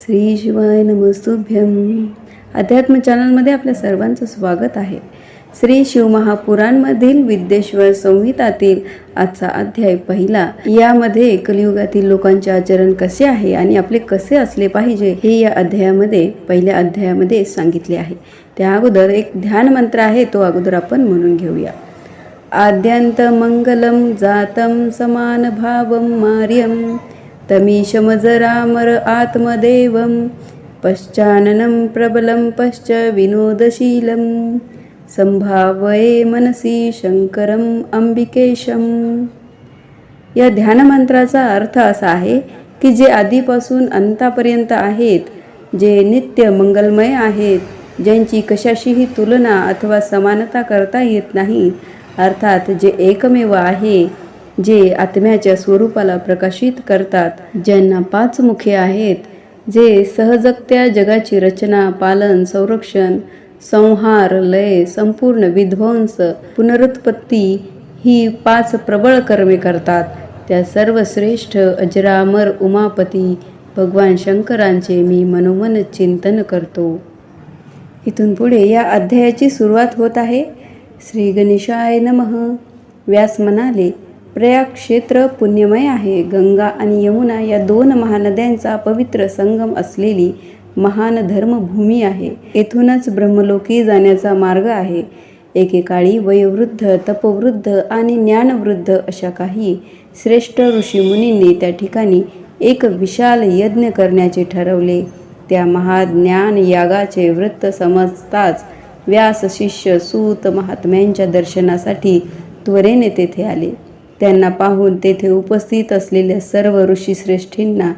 श्री शिवाय नमस्तुभ्यं. अध्यात्म चॅनलमध्ये आपल्या सर्वांचं स्वागत आहे. श्री शिवमहापुराणमधील विद्येश्वर संहितातील आजचा अध्याय पहिला. यामध्ये कलियुगातील लोकांचे आचरण कसे आहे आणि आपले कसे असले पाहिजे हे या अध्यायामध्ये पहिल्या अध्यायामध्ये सांगितले आहे. त्या अगोदर एक ध्यान मंत्र आहे, तो अगोदर आपण म्हणून घेऊया. आद्यंत मंगलम जातम समान भावम मार्यम तमीशमजरामर आत्मदेवं पश्चाननं प्रबलं पश्च विनोदशीलं संभावये मनसी शंकरम अंबिकेशम. या ध्यानमंत्राचा अर्थ असा आहे की जे आधीपासून अंतापर्यंत आहेत, जे नित्य मंगलमय आहेत, ज्यांची कशाशीही तुलना अथवा समानता करता येत नाही, अर्थात जे एकमेव आहे, जे आत्म्याच्या स्वरूपाला प्रकाशित करतात, ज्यांना 5 मुखे आहेत, जे सहजगत्या जगाची रचना, पालन, संरक्षण, संहार, लय, संपूर्ण विध्वंस, पुनरुत्पत्ती ही 5 प्रबळ कर्मे करतात, त्या सर्व श्रेष्ठ अजरामर उमापती भगवान शंकरांचे मी मनोमन चिंतन करतो. इथून पुढे या अध्यायाची सुरुवात होत आहे. श्री गणेशाय नमः. व्यास म्हणाले, प्रयाग क्षेत्र पुण्यमय आहे. गंगा आणि यमुना या 2 महानद्यांचा पवित्र संगम असलेली महान धर्मभूमी आहे. येथूनच ब्रह्मलोकी जाण्याचा मार्ग आहे. एकेकाळी वयोवृद्ध, तपवृद्ध आणि ज्ञानवृद्ध अशा काही श्रेष्ठ ऋषीमुनींनी त्या ठिकाणी एक विशाल यज्ञ करण्याचे ठरवले. त्या महाज्ञान यागाचे वृत्त समजताच व्यास शिष्य सूत महात्म्यांच्या दर्शनासाठी त्वरेने तेथे आले. त्यांना पाहून तेथे उपस्थित असलेल्या सर्व ऋषीश्रेष्ठींना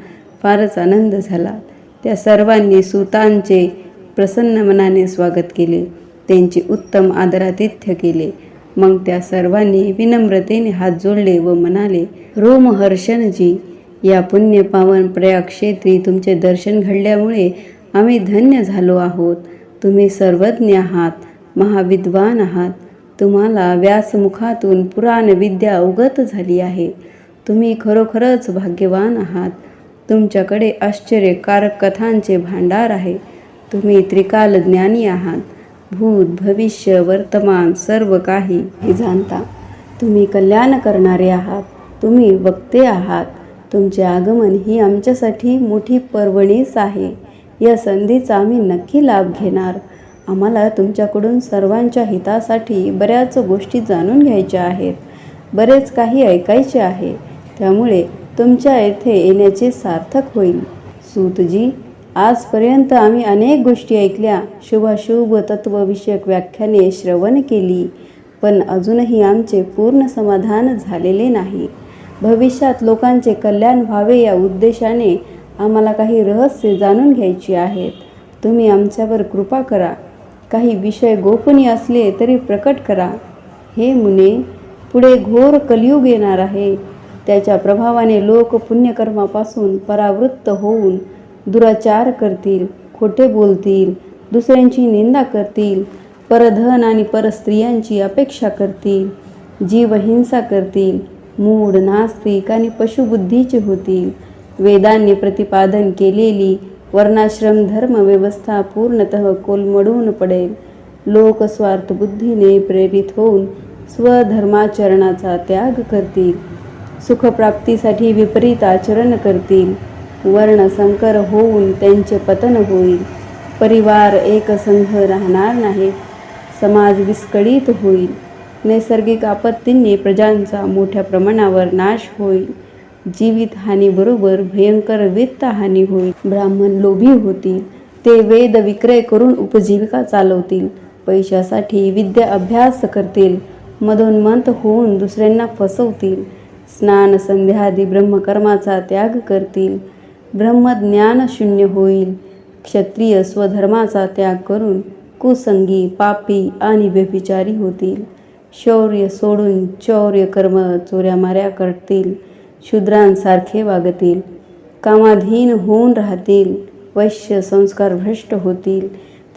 फारच आनंद झाला. त्या सर्वांनी सूतांचे प्रसन्न मनाने स्वागत केले, त्यांचे उत्तम आदरातिथ्य केले. मग त्या सर्वांनी विनम्रतेने हात जोडले व म्हणाले, रोमहर्षणजी, या पुण्यपावन प्रयाग क्षेत्री तुमचे दर्शन घडल्यामुळे आम्ही धन्य झालो आहोत. तुम्ही सर्वज्ञ आहात, महाविद्वान आहात. तुम्हाला व्यासमुखातून पुराण विद्या अवगत झाली आहे. तुम्ही खरोखरच भाग्यवान आहात. तुमच्याकडे आश्चर्यकारक कथांचे भांडार आहे. तुम्ही त्रिकाल ज्ञानी आहात. भूत, भविष्य, वर्तमान सर्व काही जाणता. तुम्ही कल्याण करणारे आहात. तुम्ही वक्ते आहात. तुमचे आगमन ही आमच्यासाठी मोठी पर्वणीच आहे. या संधीचा आम्ही नक्की लाभ घेणार. आम्हाला तुमच्याकडून सर्वांच्या हितासाठी बऱ्याच गोष्टी जाणून घ्यायच्या आहेत. बरेच काही ऐकायचे आहे. त्यामुळे तुमच्या येथे येण्याचे सार्थक होईल. सूतजी, आजपर्यंत आम्ही अनेक गोष्टी ऐकल्या, शुभाशुभ तत्वविषयक व्याख्याने श्रवण केली, पण अजूनही आमचे पूर्ण समाधान झालेले नाही. भविष्यात लोकांचे कल्याण व्हावे या उद्देशाने आम्हाला काही रहस्य जाणून घ्यायची आहेत. तुम्ही आमच्यावर कृपा करा. काही विषय गोपनीय असले तरी प्रकट करा. हे मुने, पुढे घोर कलियुग येणार आहे. त्याच्या प्रभावाने लोक पुण्यकर्मापासून परावृत्त होऊन दुराचार करतील, खोटे बोलतील, दुसऱ्यांची निंदा करतील, परधन आणि परस्त्रियांची अपेक्षा करतील, जीवहिंसा करतील, मूढ, नास्तिक आणि पशुबुद्धीचे होतील. वेदांनी प्रतिपादन केलेली वर्णाश्रम धर्म व्यवस्था पूर्णतः कोलमडून पडेल. लोक स्वार्थ बुद्धीने प्रेरित होऊन स्वधर्माचरणाचा त्याग करतील. सुखप्राप्तीसाठी विपरीत आचरण करतील. वर्णसंकर होऊन त्यांचे पतन होईल. परिवार एकसंघ राहणार नाही. समाज विस्कळीत होईल. नैसर्गिक आपत्तींनी प्रजांचा मोठ्या प्रमाणावर नाश होईल. जीवितहानीबरोबर भयंकर वित्तहानी होईल. ब्राह्मण लोभी होतील. ते वेद विक्रय करून उपजीविका चालवतील. पैशासाठी विद्या अभ्यास करतील. मदोन्मत्त होऊन दुसऱ्यांना फसवतील. स्नान संध्यादी ब्रह्मकर्माचा त्याग करतील. ब्रह्मज्ञान शून्य होईल. क्षत्रिय स्वधर्माचा त्याग करून कुसंगी, पापी आणि व्यभिचारी होतील. शौर्य सोडून चौर्य कर्म, चोऱ्यामाऱ्या करतील. शूद्रांसारखे वागतील. कामाधीन होऊन राहतील. वैश्य संस्कार भ्रष्ट होतील.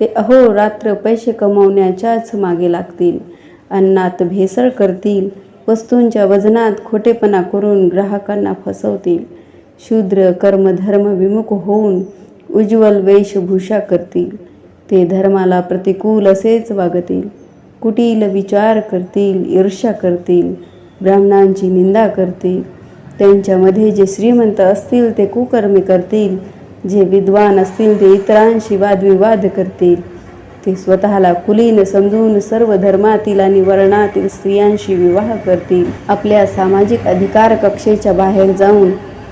ते अहोरात्र पैसे कमावण्याच्याच मागे लागतील. अन्नात भेसळ करतील. वस्तूंच्या वजनात खोटेपणा करून ग्राहकांना फसवतील. शूद्र कर्मधर्म विमुख होऊन उज्ज्वल वेशभूषा करतील. ते धर्माला प्रतिकूल असेच वागतील. कुटील विचार करतील, ईर्ष्या करतील, ब्राह्मणांची निंदा करतील. त्यांच्यामध्ये जे श्रीमंत असतील ते कुकर्मे करतील. जे विद्वान असतील ते इतरांशी वादविवाद करतील. ते स्वतःला कुलीन समजून सर्व धर्मातील आणि वर्णातील स्त्रियांशी विवाह करतील. आपल्या सामाजिक अधिकार कक्षेच्या बाहेर जाऊन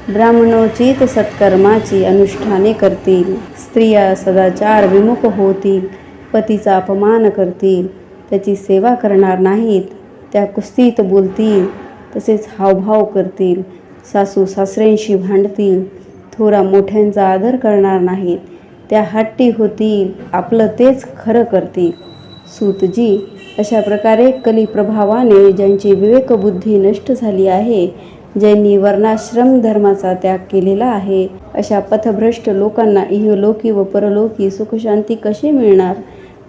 ब्राह्मणोचित सत्कर्माची अनुष्ठाने करतील. स्त्रिया सदाचार विमुख होतील. पतीचा अपमान करतील. त्याची सेवा करणार नाहीत. त्या कुस्तीत बोलतील. तसेच हावभाव करतील. सासू सासऱ्यांशी भांडतील. थोरा मोठ्यांचा आदर करणार नाहीत. त्या हट्टी होतील. आपलं तेच खरं करतील. सूतजी, अशा प्रकारे कलिप्रभावाने ज्यांची विवेकबुद्धी नष्ट झाली आहे, ज्यांनी वर्णाश्रम धर्माचा त्याग केलेला आहे, अशा पथभ्रष्ट लोकांना इहलोकी व परलोकी सुखशांती कशी मिळणार,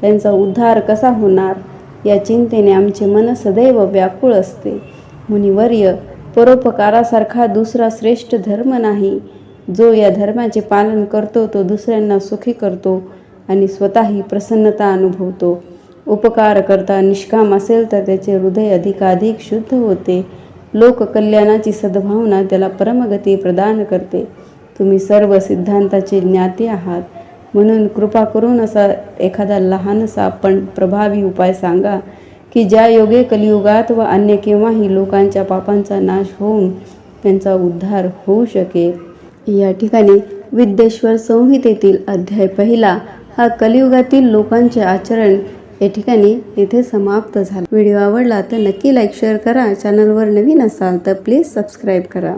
त्यांचा उद्धार कसा होणार, या चिंतेने आमचे मन सदैव व्याकुळ असते. मुनिवर्य, परोपकारासारखा दुसरा श्रेष्ठ धर्म नाही. जो या धर्माचे पालन करतो तो दुसऱ्यांना सुखी करतो आणि स्वतःही प्रसन्नता अनुभवतो. उपकार करता निष्काम असेल तर त्याचे हृदय अधिकाधिक शुद्ध होते. लोककल्याणाची सद्भावना त्याला परमगती प्रदान करते. तुम्ही सर्व सिद्धांताचे ज्ञाते आहात, म्हणून कृपा करून असा एखादा लहानसा पण प्रभावी उपाय सांगा की ज्या योगे कलियुगात व अन्य केव्हाही लोकांच्या पापांचा नाश होऊन त्यांचा उद्धार होऊ शकेल. या ठिकाणी विद्येश्वर संहितेतील अध्याय 1 हा कलियुगातील लोकांचे आचरण या ठिकाणी इथे समाप्त झाला. व्हिडिओ आवडला तर नक्की लाईक शेअर करा. चॅनलवर नवीन असाल तर प्लीज सबस्क्राईब करा.